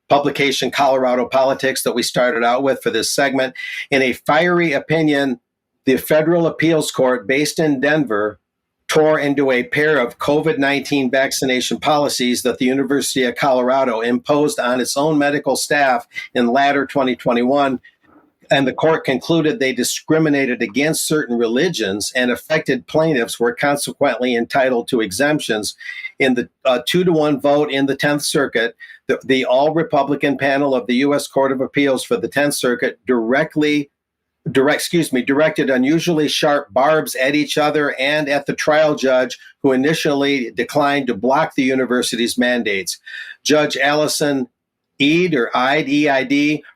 publication Colorado Politics that we started out with for this segment. In a fiery opinion, the federal appeals court based in Denver tore into a pair of COVID-19 vaccination policies that the University of Colorado imposed on its own medical staff in latter 2021. And the court concluded they discriminated against certain religions, and affected plaintiffs were consequently entitled to exemptions. In the 2-1 vote in the 10th Circuit, the all-Republican panel of the U.S. Court of Appeals for the 10th Circuit directed unusually sharp barbs at each other and at the trial judge, who initially declined to block the university's mandates. Judge Allison Eid,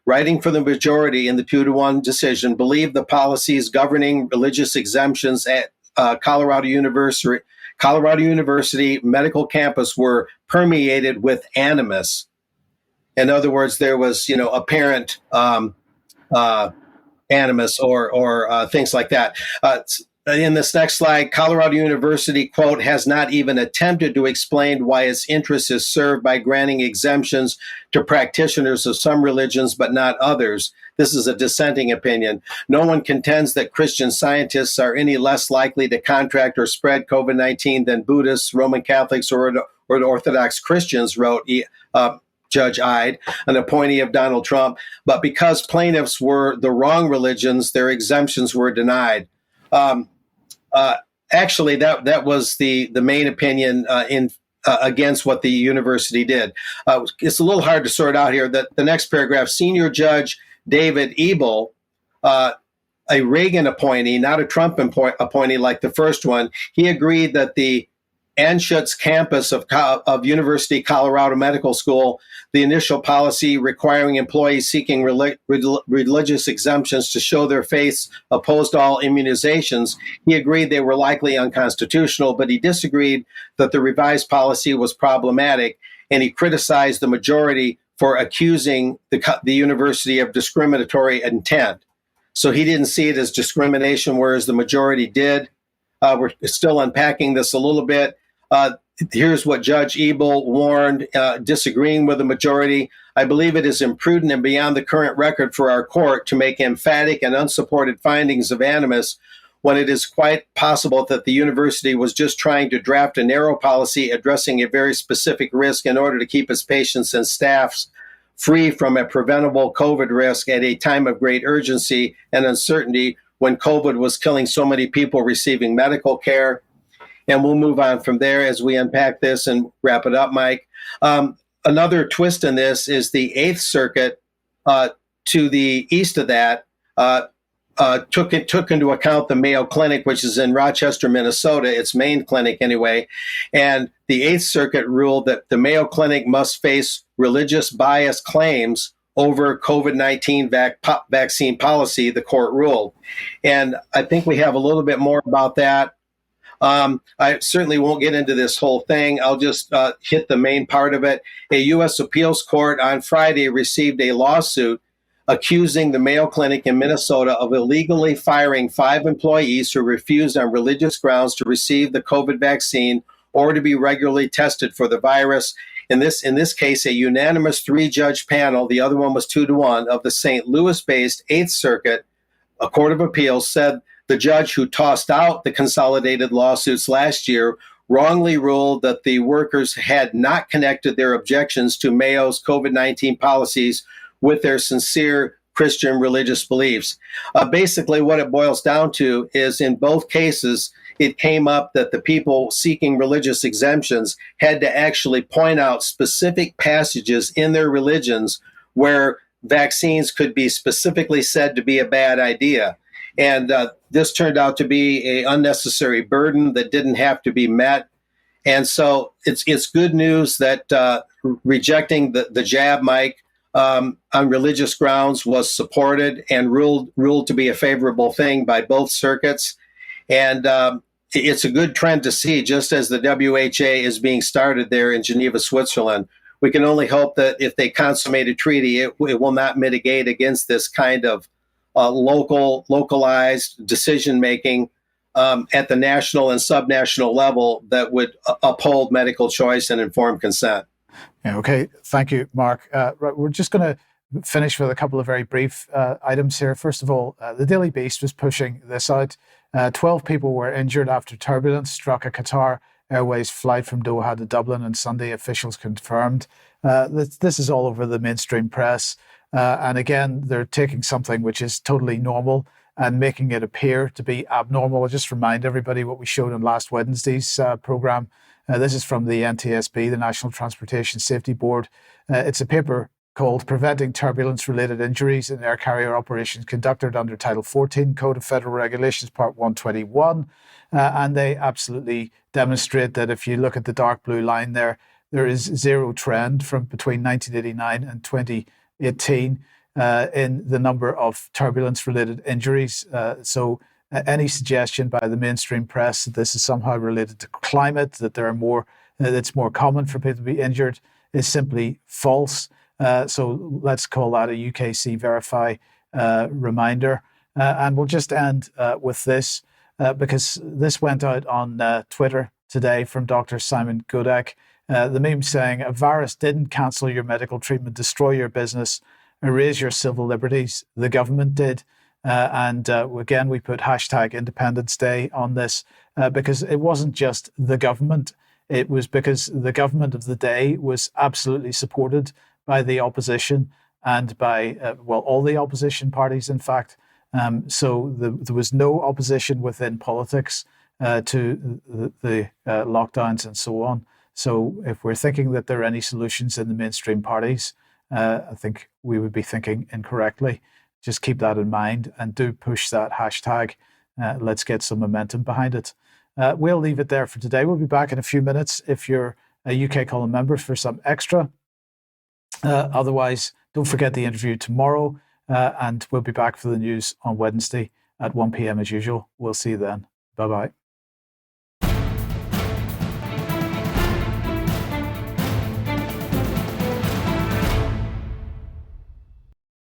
writing for the majority in the 2-1 decision, believed the policies governing religious exemptions at Colorado University Medical Campus were permeated with animus. In other words, there was, apparent animus or things like that. In this next slide, Colorado University, quote, has not even attempted to explain why its interest is served by granting exemptions to practitioners of some religions but not others. This is a dissenting opinion. No one contends that Christian Scientists are any less likely to contract or spread COVID-19 than Buddhists, Roman Catholics, or Orthodox Christians, wrote Judge Ide, an appointee of Donald Trump. But because plaintiffs were the wrong religions, their exemptions were denied. Actually, that was the main opinion against what the university did. It's a little hard to sort out here. That the next paragraph, Senior Judge David Ebel, a Reagan appointee, not a Trump appointee like the first one, he agreed that the Anschutz campus of University of Colorado Medical School, the initial policy requiring employees seeking religious exemptions to show their faiths opposed all immunizations, he agreed they were likely unconstitutional, but he disagreed that the revised policy was problematic, and he criticized the majority for accusing the university of discriminatory intent. So he didn't see it as discrimination, whereas the majority did. We're still unpacking this a little bit. Here's what Judge Ebel warned, disagreeing with the majority. I believe it is imprudent and beyond the current record for our court to make emphatic and unsupported findings of animus when it is quite possible that the university was just trying to draft a narrow policy addressing a very specific risk in order to keep its patients and staffs free from a preventable COVID risk at a time of great urgency and uncertainty when COVID was killing so many people receiving medical care. And we'll move on from there as we unpack this and wrap it up, Mike. Another twist in this is the Eighth Circuit to the east of that took into account the Mayo Clinic, which is in Rochester, Minnesota, its main clinic anyway. And the Eighth Circuit ruled that the Mayo Clinic must face religious bias claims over COVID-19 vaccine policy, the court ruled. And I think we have a little bit more about that. I certainly won't get into this whole thing. I'll just hit the main part of it. A U.S. appeals court on Friday received a lawsuit accusing the Mayo Clinic in Minnesota of illegally firing 5 employees who refused on religious grounds to receive the COVID vaccine or to be regularly tested for the virus. In this case, a unanimous 3-judge panel, the other one was 2-1, of the St. Louis-based 8th Circuit, a court of appeals, said the judge who tossed out the consolidated lawsuits last year wrongly ruled that the workers had not connected their objections to Mayo's COVID-19 policies with their sincere Christian religious beliefs. Basically, what it boils down to is in both cases, it came up that the people seeking religious exemptions had to actually point out specific passages in their religions where vaccines could be specifically said to be a bad idea. And this turned out to be an unnecessary burden that didn't have to be met. And so it's good news that rejecting the jab, Mike, on religious grounds was supported and ruled to be a favorable thing by both circuits. And it's a good trend to see, just as the WHA is being started there in Geneva, Switzerland. We can only hope that if they consummate a treaty, it will not mitigate against this kind of localized decision-making at the national and subnational level that would uphold medical choice and informed consent. Yeah, okay, thank you, Mark. We're just going to finish with a couple of very brief items here. First of all, the Daily Beast was pushing this out. 12 people were injured after turbulence struck a Qatar Airways flight from Doha to Dublin on Sunday, officials confirmed. This is all over the mainstream press. And again, they're taking something which is totally normal and making it appear to be abnormal. I'll just remind everybody what we showed on last Wednesday's programme. This is from the NTSB, the National Transportation Safety Board. It's a paper called Preventing Turbulence-Related Injuries in Air Carrier Operations Conducted under Title 14 Code of Federal Regulations, Part 121. And they absolutely demonstrate that if you look at the dark blue line there is zero trend from between 1989 and 2018 in the number of turbulence-related injuries. So any suggestion by the mainstream press that this is somehow related to climate, that there are more, that it's more common for people to be injured, is simply false. So let's call that a UKC Verify reminder. And we'll just end with this, because this went out on Twitter today from Dr. Simon Godek. The meme saying, a virus didn't cancel your medical treatment, destroy your business, erase your civil liberties. The government did. And again, we put hashtag Independence Day on this because it wasn't just the government. It was because the government of the day was absolutely supported by the opposition and by, all the opposition parties, in fact. So there was no opposition within politics to the lockdowns and so on. So if we're thinking that there are any solutions in the mainstream parties, I think we would be thinking incorrectly. Just keep that in mind and do push that hashtag. Let's get some momentum behind it. We'll leave it there for today. We'll be back in a few minutes if you're a UK Column member for some extra. Otherwise, don't forget the interview tomorrow, and we'll be back for the news on Wednesday at 1 p.m. as usual. We'll see you then. Bye-bye.